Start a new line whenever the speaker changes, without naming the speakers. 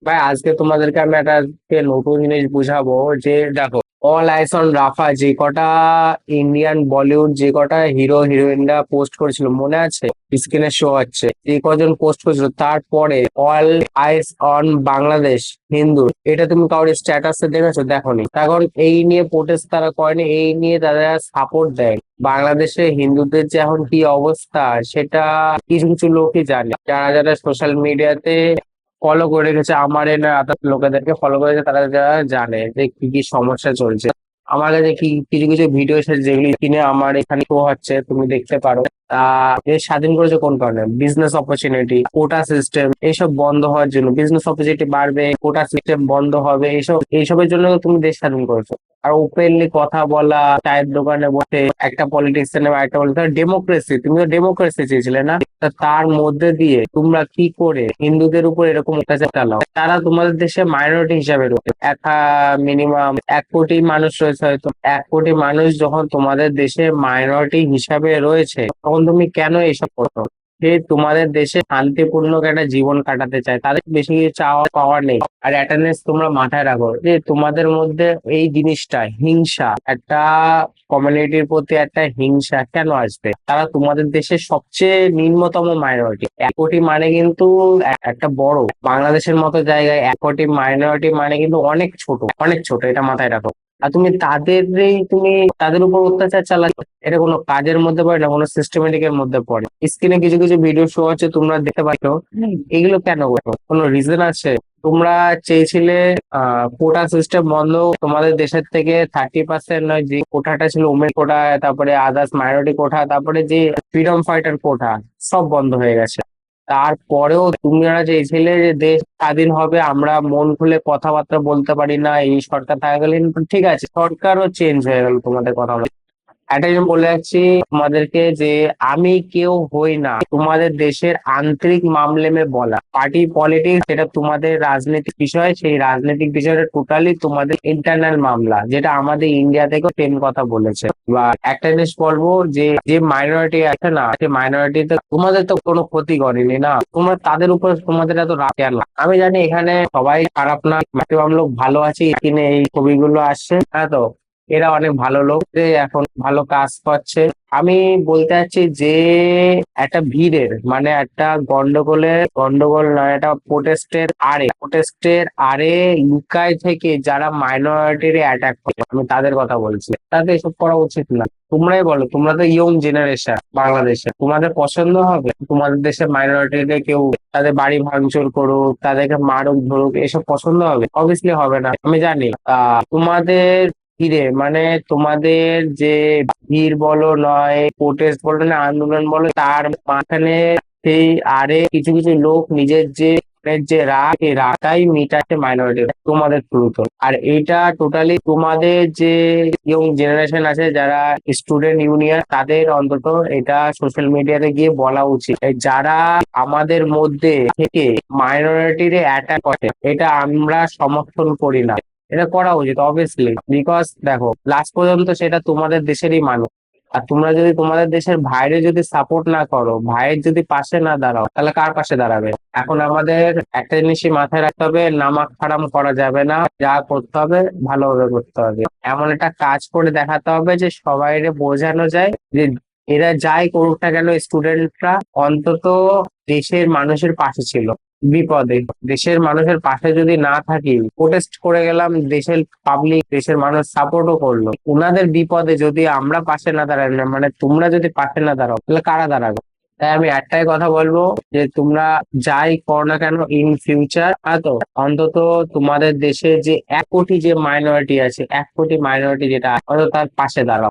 ভাই আজকে তোমাদেরকে আমি একটা নতুন জিনিস বুঝাবো। যে দেখো, অল আইস অন রাফা যে কটা ইন্ডিয়ান বলিউড যে কটা হিরো হিরোইনরা পোস্ট করেছিল মনে আছে? স্ক্রিনে শো হচ্ছে যে কজন পোস্ট করেছিল। তারপরে all ice on Bangladesh Hindu, এটা তুমি কারোর স্ট্যাটাসে দেখেছো? দেখোনি। এখন এই নিয়ে প্রোটেস্ট তারা করেনি, এই নিয়ে তারা সাপোর্ট দেয়। বাংলাদেশে হিন্দুদের যে এখন কি অবস্থা সেটা কিছু কিছু লোকই জানে, যারা যারা সোশ্যাল মিডিয়াতে ফলো করে রেখেছে, আমার না আদার্স লোকেদেরকে ফলো করেছে, তারা যারা জানে যে কি কি সমস্যা চলছে। আমার কাছে কি কিছু কিছু ভিডিও এসেছে যেগুলি কিনে আমার এখানে শো হচ্ছে, তুমি দেখতে পারো। এর স্বাধীন করেছে কোন কারণে? বিজনেস অপরচুনিটি, কোটা সিস্টেম এইসব বন্ধ হওয়ার জন্য। বিজনেস অপরচুনিটি বাড়বে, কোটা সিস্টেম বন্ধ হবে, এইসবের জন্য তুমি দেশ স্বাধীন করেছো। আর ওপেনলি কথা বলা, চায়ের দোকানে বসে একটা পলিটিক্সিয়ান এবং একটা পলিটিক্স, ডেমোক্রেসি, তুমি তো ডেমোক্রেসি চেয়েছিলে না? তা তার মধ্যে দিয়ে তোমরা কি করে হিন্দুদের উপর এরকম অত্যাচার চালাও? তারা তোমাদের দেশে মাইনরিটি হিসাবে রয়েছে, মিনিমাম 1 কোটি মানুষ রয়েছে হয়তো। 1 কোটি মানুষ যখন তোমাদের দেশে মাইনরিটি হিসাবে রয়েছে, তখন তুমি কেন এইসব করছো? যে তোমাদের দেশে শান্তিপূর্ণ একটা জীবন কাটাতে চায়, তাদের বেশি কিছু চাওয়া পাওয়ার নেই। আর অ্যাটেন্ডেন্স তোমরা মাথায় রাখো যে তোমাদের মধ্যে এই জিনিসটা, হিংসা, একটা কমিউনিটির প্রতি একটা হিংসা কেন আসবে? তারা তোমাদের দেশের সবচেয়ে নিম্নতম মাইনরিটি। 1 কোটি মানে কিন্তু একটা বড় বাংলাদেশের মতো জায়গায় 1 কোটি মাইনরিটি মানে কিন্তু অনেক ছোট, অনেক ছোট, এটা মাথায় রাখো। আর তুমি তাদের উপর অত্যাচার চালাচ্ছ, এটা কোনো কাজের মধ্যে পড়ে না, কোনো সিস্টেমেটিক এর মধ্যে পড়ে। স্ক্রিনে কিছু কিছু ভিডিও শো হচ্ছে, তোমরা দেখতে পাচ্ছ। এগুলো কেন করছো? কোনো রিজন আছে? তোমরা চেয়েছিলে কোটা সিস্টেম বন্ধ, তোমাদের দেশের থেকে 30% নয় যে কোটাটা ছিল ওমেন কোটা, তারপরে আদার্স মাইনরিটি কোটা, তারপরে যে ফ্রিডম ফাইটার কোটা, সব বন্ধ হয়ে গেছে। তারপরেও তোমরা চেয়েছিলে যে দেশ স্বাধীন হবে, আমরা মন খুলে কথাবার্তা বলতে পারি না, এই সরকার থাকাকালীন। ঠিক আছে, সরকারও চেঞ্জ হয়ে গেল, তোমাদের কথা একটা জিনিস বলে যাচ্ছি তোমাদেরকে যে আমি কেউ হই না তোমাদের দেশের আন্তরিক মামলে মে বলা। পার্টি পলিটিক্স সেটা তোমাদের রাজনৈতিক বিষয়, সেই রাজনৈতিক বিষয়টা টোটালি তোমাদের ইন্টারনাল মামলা, যেটা আমাদের ইন্ডিয়া থেকেও সেম কথা বলেছে। বা একটা জিনিস বলবো, যে যে মাইনরিটি আছে না, সেই মাইনরিটিতে তোমাদের তো কোনো ক্ষতি করেনি না, তোমরা তাদের উপর তোমাদের এত রাগ কেন? আমি জানি এখানে সবাই খারাপ না, ম্যাক্সিমাম লোক ভালো আছে, কিনে এই ছবিগুলো আসছে, হ্যাঁ তো এরা অনেক ভালো লোক, যে এখন ভালো কাজ করছে। আমি বলতে চাচ্ছি যে একটা ভিড়ের মানে একটা গন্ডগোল নয়, একটা প্রোটেস্টের আরে লুকায় থেকে যারা মাইনরিটির অ্যাটাক করে, আমি তাদের কথা বলছি। তাদের এসব করা উচিত না। তোমরাই বলো, তোমরা তো ইয়ং জেনারেশন বাংলাদেশে, তোমাদের পছন্দ হবে তোমাদের দেশে মাইনরিটিদের কেউ তাদের বাড়ি ভাঙচুর করুক, তাদেরকে মারুক ধরুক? এসব পছন্দ হবে? অবভিয়াসলি হবে না, আমি জানি। তোমাদের ঘিরে মানে তোমাদের যে ভিড় বলো নয়, প্রোটেস্ট বলো না, আন্দোলন বলো, তার মাঝখানে সেই আরে কিছু কিছু লোক নিজের যে মনের যে রাগ, এই রাগটাই মিটাচ্ছে মাইনরিটি তোমাদের থ্রুতে। আর এটা টোটালি তোমাদের যে ইয়ং জেনারেশন আছে, যারা স্টুডেন্ট ইউনিয়ন, তাদের অন্তত এটা সোশ্যাল মিডিয়াতে গিয়ে বলা উচিত। এই যারা আমাদের মধ্যে থেকে মাইনরিটির অ্যাটাক করে, এটা আমরা সমর্থন করি না। এটা করা উচিত অবভিয়াসলি, বিকজ দেখো লাস্ট পর্যন্ত সেটা তোমাদের দেশেরই মানুষ। আর তোমরা যদি তোমাদের দেশের ভাইরে যদি সাপোর্ট না করো, ভাইয়ের যদি পাশে না দাঁড়াও, তাহলে কার পাশে দাঁড়াবে? এখন আমাদের একটা জিনিসই মাথায় রাখতে হবে, নামাক হারাম করা যাবে না, যা করতে হবে ভালোভাবে করতে হবে। এমন একটা কাজ করে দেখাতে হবে যে সবাইরে বোঝানো যায় যে এরা যাই করুক না কেন, স্টুডেন্টরা অন্তত দেশের মানুষের পাশে ছিল বিপদে। দেশের মানুষের পাশে যদি না থাকি, প্রোটেস্ট করে গেলাম, দেশের পাবলিক দেশের মানুষ সাপোর্টও করলো, ওনাদের বিপদে যদি আমরা পাশে না দাঁড়াই, না মানে তোমরা যদি পাশে না দাঁড়াও, তাহলে কারা দাঁড়াবে? তাই আমি একটাই কথা বলবো, যে তোমরা যাই করো না কেন ইন ফিউচার, তো অন্তত তোমাদের দেশে যে 1 কোটি যে মাইনরিটি আছে, 1 কোটি মাইনরিটি যেটা, অন্তত তার পাশে দাঁড়াও।